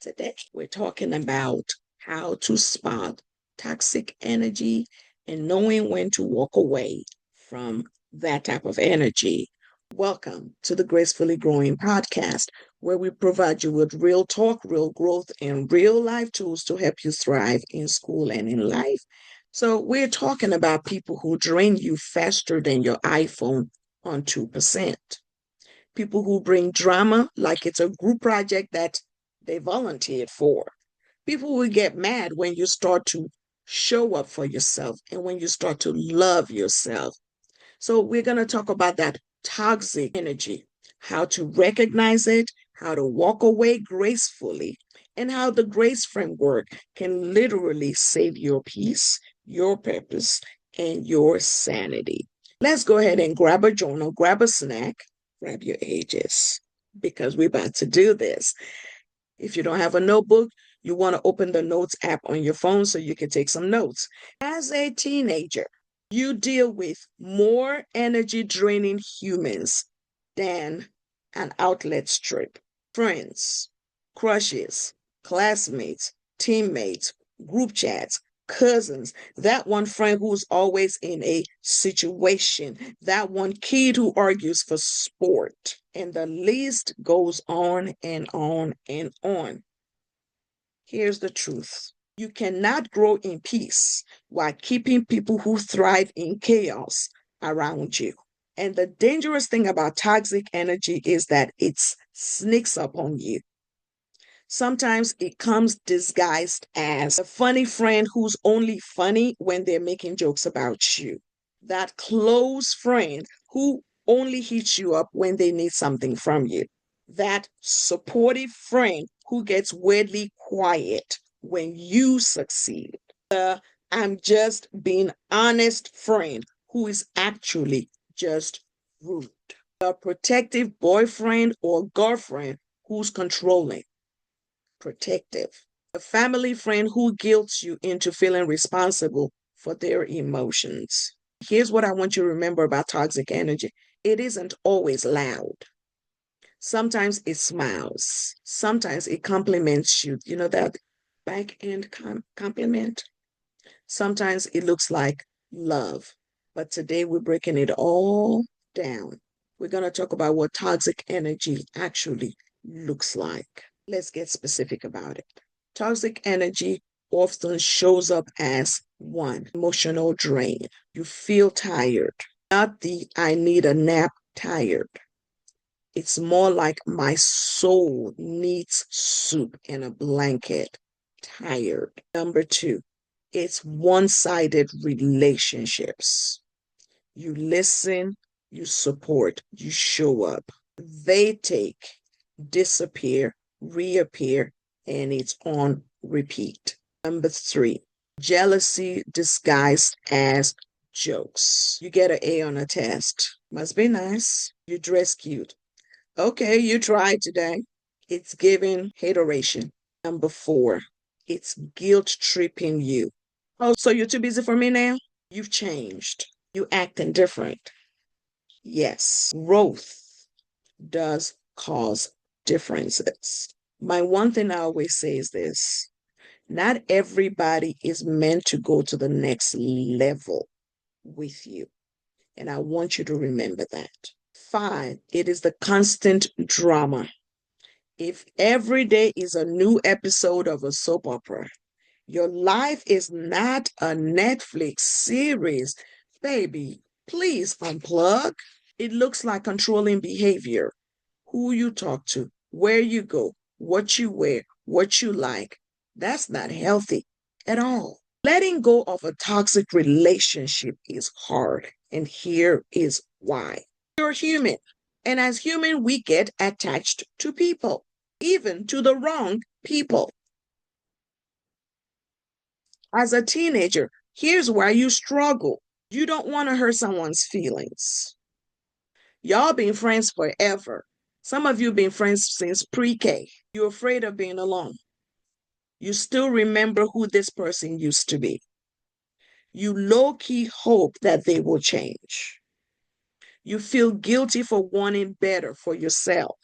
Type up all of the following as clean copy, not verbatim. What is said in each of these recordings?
Today, we're talking about how to spot toxic energy and knowing when to walk away from that type of energy. Welcome to the Gracefully Growing podcast, where we provide you with real talk, real growth, and real life tools to help you thrive in school and in life. So, we're talking about people who drain you faster than your iPhone on 2%. People who bring drama like it's a group project that they volunteered for. People will get mad when you start to show up for yourself and when you start to love yourself. So, we're going to talk about that toxic energy, how to recognize it, how to walk away gracefully, and how the grace framework can literally save your peace, your purpose, and your sanity. Let's go ahead and grab a journal, grab a snack, grab your ages, because we're about to do this. If you don't have a notebook, you want to open the notes app on your phone so you can take some notes. As a teenager, you deal with more energy draining humans than an outlet strip. Friends, crushes, classmates, teammates, group chats, cousins, that one friend who's always in a situation, that one kid who argues for sport, and the list goes on and on and on. Here's the truth. You cannot grow in peace while keeping people who thrive in chaos around you. And the dangerous thing about toxic energy is that it sneaks up on you. Sometimes it comes disguised as a funny friend who's only funny when they're making jokes about you. That close friend who only hits you up when they need something from you. That supportive friend who gets weirdly quiet when you succeed. The I'm just being honest friend who is actually just rude. The protective boyfriend or girlfriend who's controlling, protective. A family friend who guilts you into feeling responsible for their emotions. Here's what I want you to remember about toxic energy. It isn't always loud. Sometimes it smiles. Sometimes it compliments you. You know that back end compliment? Sometimes it looks like love. But today we're breaking it all down. We're going to talk about what toxic energy actually looks like. Let's get specific about it. Toxic energy often shows up as one, emotional drain. You feel tired, not the I need a nap tired. It's more like my soul needs soup and a blanket tired. Number two, it's one-sided relationships. You listen, you support, you show up. They take, disappear, reappear, and it's on repeat. Number three, jealousy disguised as jokes. You get an A on a test. Must be nice. You dress cute. Okay, you tried today. It's giving hateration. Number four, it's guilt tripping you. Oh, so you're too busy for me now? You've changed. You acting different. Yes, growth does cause differences. My one thing I always say is this: not everybody is meant to go to the next level with you. And I want you to remember that. Five, it is the constant drama. If every day is a new episode of a soap opera, your life is not a Netflix series. Baby, please unplug. It looks like controlling behavior. Who you talk to, where you go, what you wear, what you like. That's not healthy at all. Letting go of a toxic relationship is hard, and here is why. You're human, and as human, we get attached to people, even to the wrong people. As a teenager, here's why you struggle. You don't want to hurt someone's feelings. Y'all been friends forever. Some of you been friends since pre-K. You're afraid of being alone. You still remember who this person used to be. You low-key hope that they will change. You feel guilty for wanting better for yourself.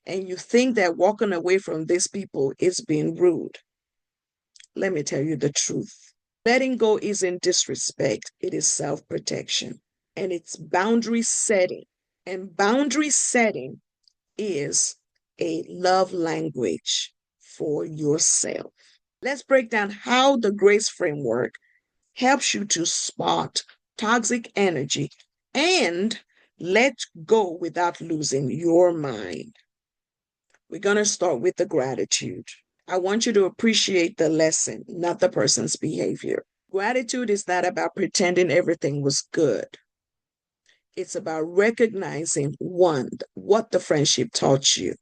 and you think that walking away from these people is being rude, let me tell you the truth. Letting go isn't disrespect, it is self-protection. And it's boundary setting. And boundary setting is a love language for yourself. Let's break down how the grace framework helps you to spot toxic energy and let go without losing your mind. We're going to start with the gratitude. I want you to appreciate the lesson, not the person's behavior. Gratitude is not about pretending everything was good. It's about recognizing, one, what the friendship taught you,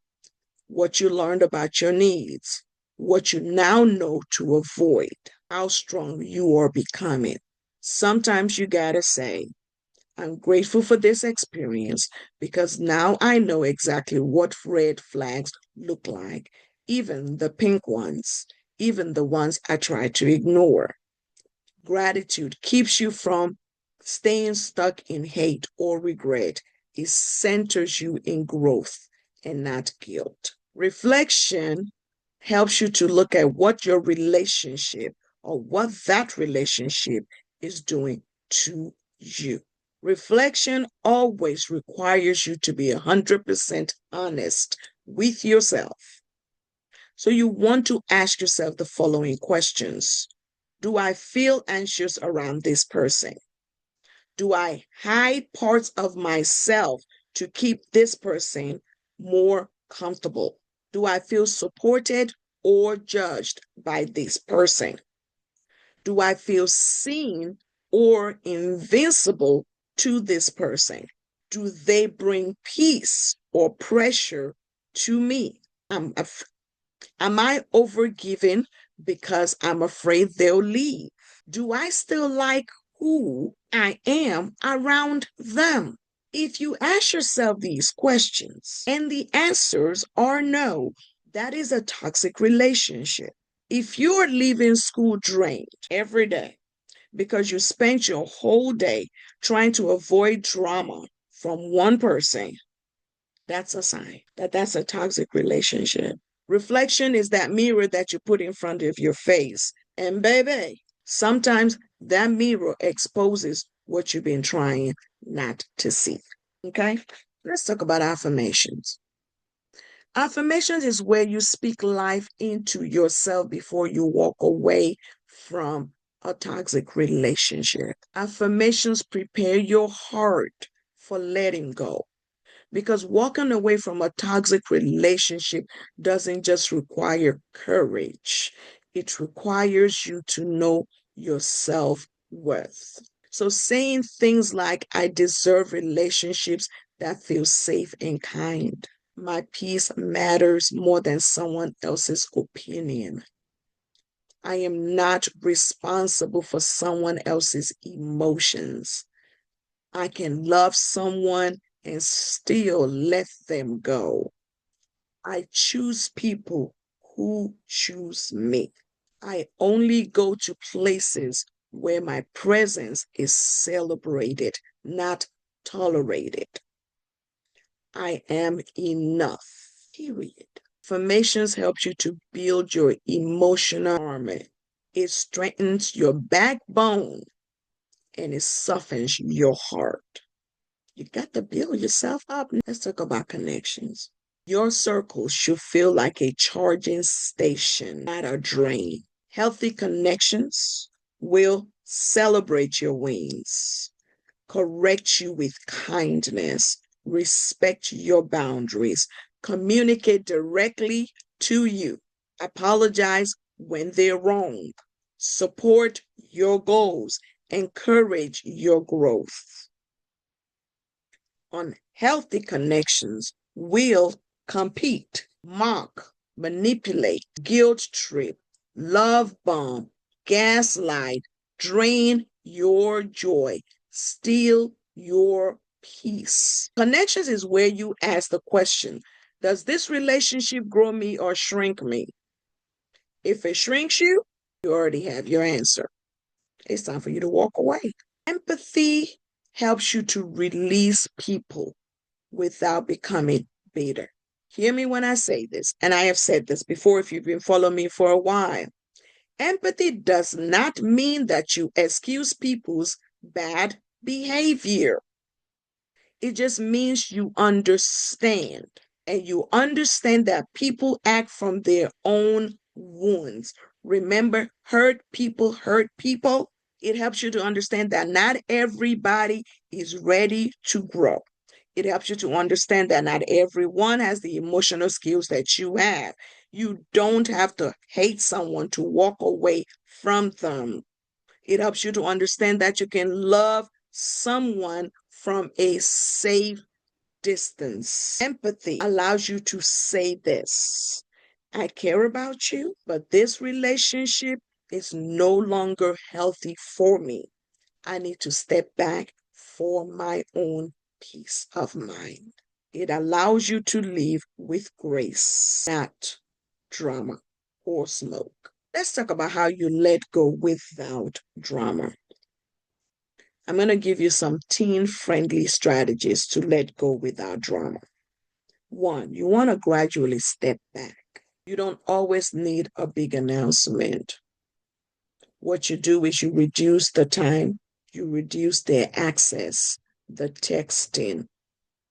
what you learned about your needs, what you now know to avoid, how strong you are becoming. Sometimes you gotta say, I'm grateful for this experience because now I know exactly what red flags look like, even the pink ones, even the ones I try to ignore. Gratitude keeps you from staying stuck in hate or regret. It centers you in growth and not guilt. Reflection helps you to look at what your relationship or what that relationship is doing to you. Reflection always requires you to be 100% honest with yourself. So you want to ask yourself the following questions. Do I feel anxious around this person? Do I hide parts of myself to keep this person more comfortable? Do I feel supported or judged by this person? Do I feel seen or invincible to this person? Do they bring peace or pressure to me? Am I overgiving because I'm afraid they'll leave? Do I still like who I am around them? If you ask yourself these questions and the answers are no, that is a toxic relationship. If you're leaving school drained every day because you spent your whole day trying to avoid drama from one person, that's a sign that that's a toxic relationship. Reflection is that mirror that you put in front of your face. And baby, sometimes that mirror exposes what you've been trying not to see. Okay? Let's talk about affirmations. Affirmations is where you speak life into yourself before you walk away from a toxic relationship. Affirmations prepare your heart for letting go. Because walking away from a toxic relationship doesn't just require courage, it requires you to know your self worth. So, saying things like, I deserve relationships that feel safe and kind. My peace matters more than someone else's opinion. I am not responsible for someone else's emotions. I can love someone and still let them go. I choose people who choose me. I only go to places where my presence is celebrated, not tolerated. I am enough, period. Affirmations helps you to build your emotional armor. It strengthens your backbone and it softens your heart. You got to build yourself up. Let's talk about connections. Your circle should feel like a charging station, not a drain. Healthy connections will celebrate your wins, correct you with kindness, respect your boundaries, communicate directly to you, apologize when they're wrong, support your goals, encourage your growth. Unhealthy connections will compete, mock, manipulate, guilt trip, love bomb, gaslight, drain your joy, steal your peace. Connections is where you ask the question, does this relationship grow me or shrink me? If it shrinks you, you already have your answer. It's time for you to walk away. Empathy helps you to release people without becoming bitter. Hear me when I say this, and I have said this before if you've been following me for a while. Empathy does not mean that you excuse people's bad behavior. It just means you understand, and you understand that people act from their own wounds. Remember, hurt people hurt people. It helps you to understand that not everybody is ready to grow. It helps you to understand that not everyone has the emotional skills that you have. You don't have to hate someone to walk away from them. It helps you to understand that you can love someone from a safe distance. Empathy allows you to say this: I care about you, but this relationship is no longer healthy for me. I need to step back for my own peace of mind. It allows you to live with grace, not drama or smoke. Let's talk about how you let go without drama. I'm going to give you some teen-friendly strategies to let go without drama. One, you want to gradually step back. You don't always need a big announcement. What you do is you reduce the time, you reduce their access, the texting,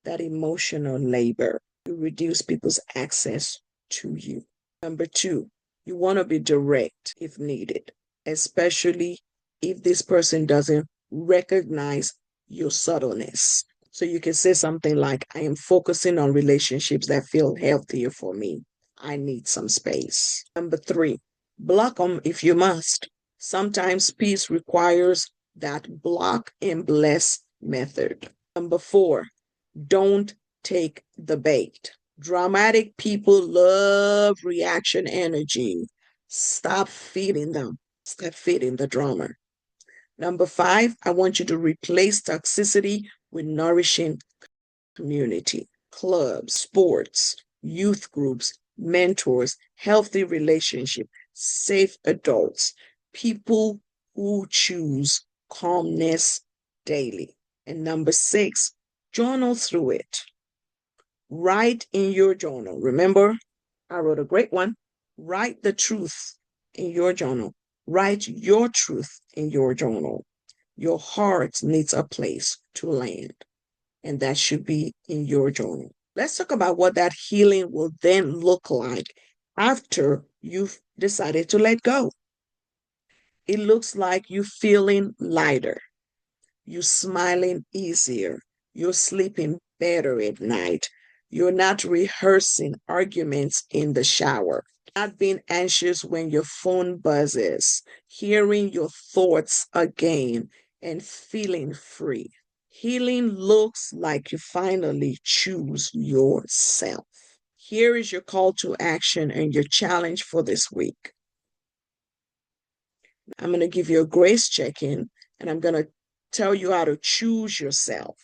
that emotional labor. You reduce people's access to you. Number two, you want to be direct if needed, especially if this person doesn't recognize your subtleness. So you can say something like, I am focusing on relationships that feel healthier for me. I need some space. Number three, block them if you must. Sometimes peace requires that block and bless method. Number four, don't take the bait. Dramatic people love reaction energy. Stop feeding them. Stop feeding the drama. Number five, I want you to replace toxicity with nourishing community, clubs, sports, youth groups, mentors, healthy relationship, safe adults, people who choose calmness daily. And number six, journal through it. Write in your journal. Remember, I wrote a great one. Write the truth in your journal. Write your truth in your journal. Your heart needs a place to land, and that should be in your journal. Let's talk about what that healing will then look like after you've decided to let go. It looks like you feeling lighter. You're smiling easier. You're sleeping better at night. You're not rehearsing arguments in the shower. Not being anxious when your phone buzzes. Hearing your thoughts again and feeling free. Healing looks like you finally choose yourself. Here is your call to action and your challenge for this week. I'm going to give you a grace check-in, and I'm going to tell you how to choose yourself.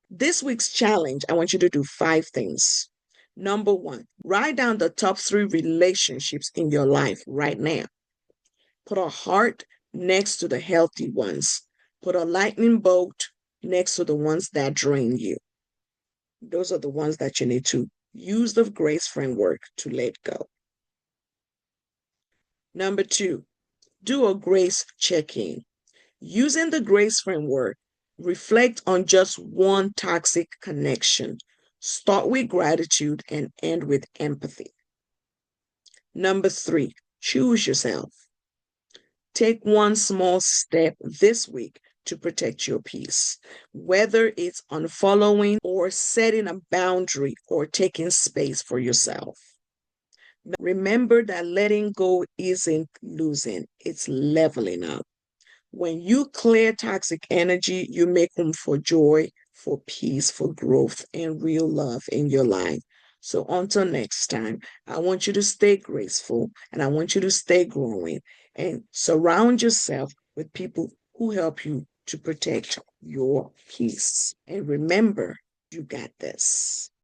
This week's challenge, I want you to do 5 things. Number 1, write down the top 3 relationships in your life right now. Put a heart next to the healthy ones. Put a lightning bolt next to the ones that drain you. Those are the ones that you need to use the grace framework to let go. Number 2, do a grace check-in. Using the grace framework, reflect on just one toxic connection. Start with gratitude and end with empathy. Number 3, choose yourself. Take one small step this week to protect your peace, whether it's unfollowing or setting a boundary or taking space for yourself. Remember that letting go isn't losing, it's leveling up. When you clear toxic energy, you make room for joy, for peace, for growth, and real love in your life. So until next time, I want you to stay graceful and I want you to stay growing and surround yourself with people who help you to protect your peace. And remember, you got this.